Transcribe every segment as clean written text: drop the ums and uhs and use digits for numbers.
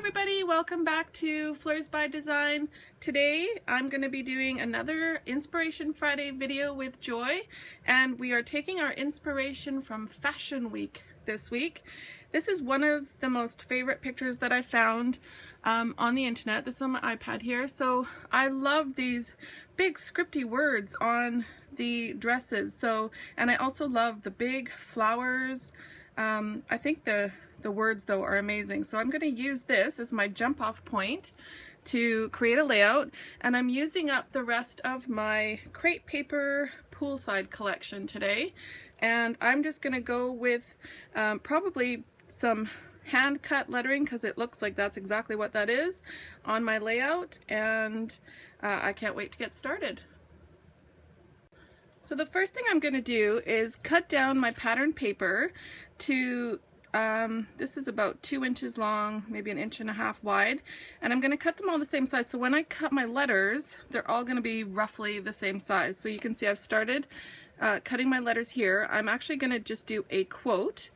everybody, welcome back to Fleurs by Design. Today I'm going to be doing another Inspiration Friday video with Joy, and we are taking our inspiration from Fashion Week this week. This is one of the most favorite pictures that I found on the internet. This is on my iPad here. So I love these big scripty words on the dresses. And I also love the big flowers. I think the words though are amazing. So I'm going to use this as my jump off point to create a layout, and I'm using up the rest of my crepe paper poolside collection today, and I'm just going to go with probably some hand cut lettering because it looks like that's exactly what that is on my layout, and I can't wait to get started. So the first thing I'm going to do is cut down my pattern paper to this is about 2 inches long, maybe 1.5 inches wide, and I'm going to cut them all the same size. So when I cut my letters, they're all going to be roughly the same size. So you can see I've started cutting my letters here. I'm actually going to just do a quote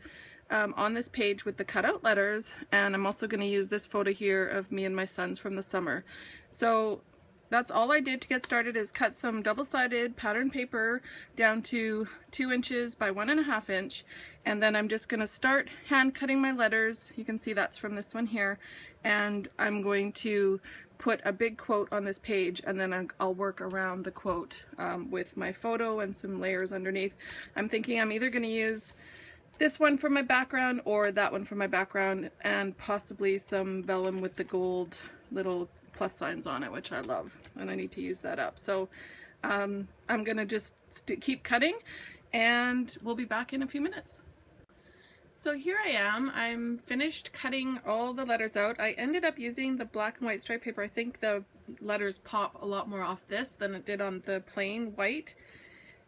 on this page with the cutout letters, and I'm also going to use this photo here of me and my sons from the summer. So that's all I did to get started, is cut some double-sided pattern paper down to 2 inches by 1.5 inch, and then I'm just going to start hand cutting my letters. You can see that's from this one here, and I'm going to put a big quote on this page, and then I'll work around the quote with my photo and some layers underneath. I'm thinking I'm either going to use this one for my background or that one for my background, and possibly some vellum with the gold little plus signs on it, which I love, and I need to use that up. So I'm gonna just keep cutting, and we'll be back in a few minutes. So here I am. I'm finished cutting all the letters out. I ended up using the black and white stripe paper. I think the letters pop a lot more off this than it did on the plain white.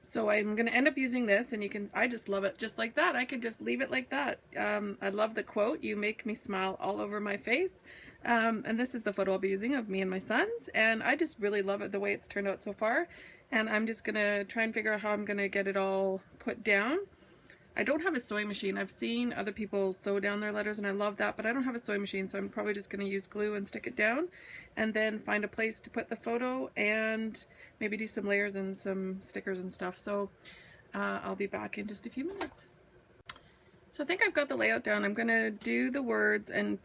So I'm going to end up using this, and I just love it just like that. I could just leave it like that. I love the quote, "You make me smile all over my face." And this is the photo I'll be using of me and my sons, and I just really love it the way it's turned out so far. And I'm just going to try and figure out how I'm going to get it all put down. I don't have a sewing machine. I've seen other people sew down their letters, and I love that, but I don't have a sewing machine, so I'm probably just going to use glue and stick it down, and then find a place to put the photo and maybe do some layers and some stickers and stuff. So I'll be back in just a few minutes. So I think I've got the layout down. I'm going to do the words and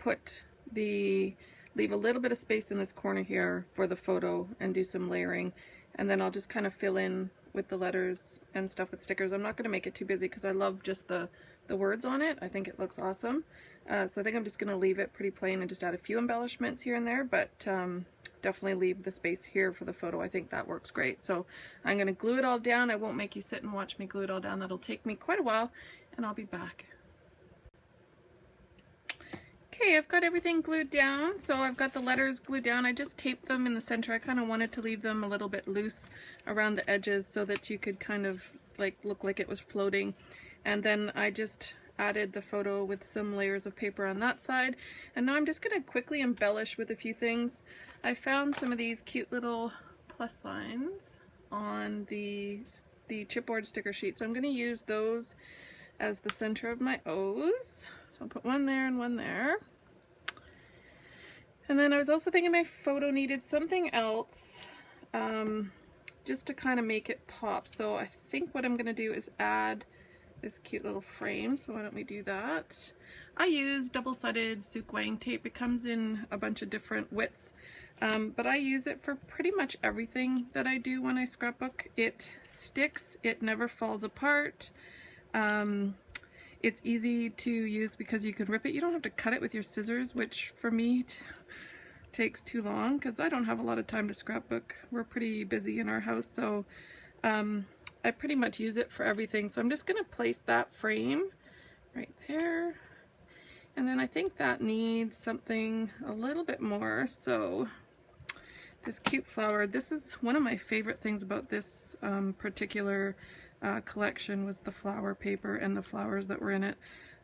leave a little bit of space in this corner here for the photo and do some layering, and then I'll just kind of fill in with the letters and stuff with stickers. I'm not going to make it too busy because I love just the words on it. I think it looks awesome. So I think I'm just going to leave it pretty plain and just add a few embellishments here and there, but definitely leave the space here for the photo. I think that works great. So I'm going to glue it all down. I won't make you sit and watch me glue it all down. That'll take me quite a while, and I'll be back. Okay, I've got everything glued down. So I've got the letters glued down. I just taped them in the center. I kind of wanted to leave them a little bit loose around the edges so that you could kind of like look like it was floating. And then I just added the photo with some layers of paper on that side. And now I'm just going to quickly embellish with a few things. I found some of these cute little plus signs on the chipboard sticker sheet. So I'm going to use those as the center of my O's. So I'll put one there and one there. And then I was also thinking my photo needed something else just to kind of make it pop. So I think what I'm going to do is add this cute little frame. So why don't we do that? I use double-sided Suk Wang tape. It comes in a bunch of different widths, but I use it for pretty much everything that I do when I scrapbook. It sticks, it never falls apart. It's easy to use because you can rip it. You don't have to cut it with your scissors, which for me takes too long because I don't have a lot of time to scrapbook. We're pretty busy in our house, so I pretty much use it for everything. So I'm just going to place that frame right there, and then I think that needs something a little bit more. So this cute flower, this is one of my favorite things about this particular collection, was the flower paper and the flowers that were in it.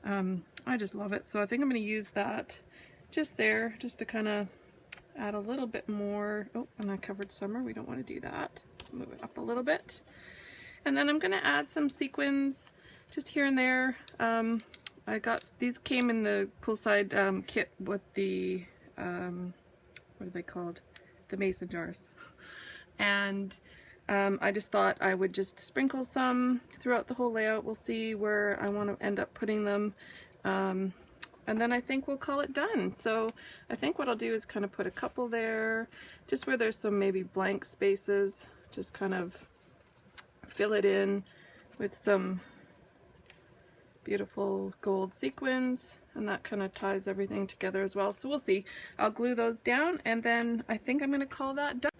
I just love it. So I think I'm going to use that just there, just to kind of add a little bit more. Oh, and I covered summer. We don't want to do that. Move it up a little bit. And then I'm going to add some sequins just here and there. I got these, came in the poolside kit with the what are they called? The mason jars. And I just thought I would just sprinkle some throughout the whole layout. We'll see where I want to end up putting them. And then I think we'll call it done. So I think what I'll do is kind of put a couple there, just where there's some maybe blank spaces, just kind of fill it in with some beautiful gold sequins, and that kind of ties everything together as well. So we'll see. I'll glue those down, and then I think I'm going to call that done.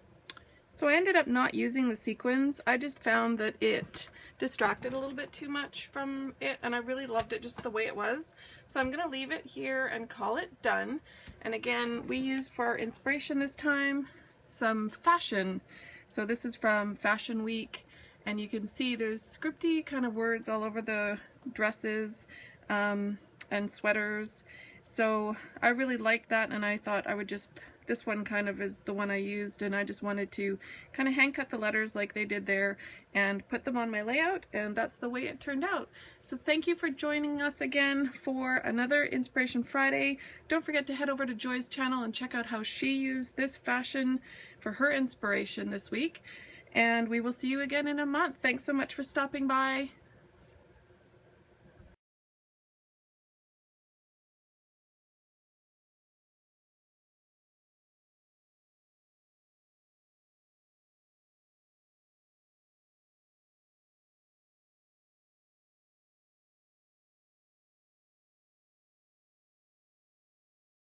So I ended up not using the sequins. I just found that it distracted a little bit too much from it, and I really loved it just the way it was. So I'm gonna leave it here and call it done. And again, we used for our inspiration this time some fashion. So this is from Fashion Week, and you can see there's scripty kind of words all over the dresses and sweaters. So I really liked that, and I thought I would just, this one kind of is the one I used, and I just wanted to kind of hand cut the letters like they did there and put them on my layout, and that's the way it turned out. So thank you for joining us again for another Inspiration Friday. Don't forget to head over to Joy's channel and check out how she used this fashion for her inspiration this week. And we will see you again in a month. Thanks so much for stopping by.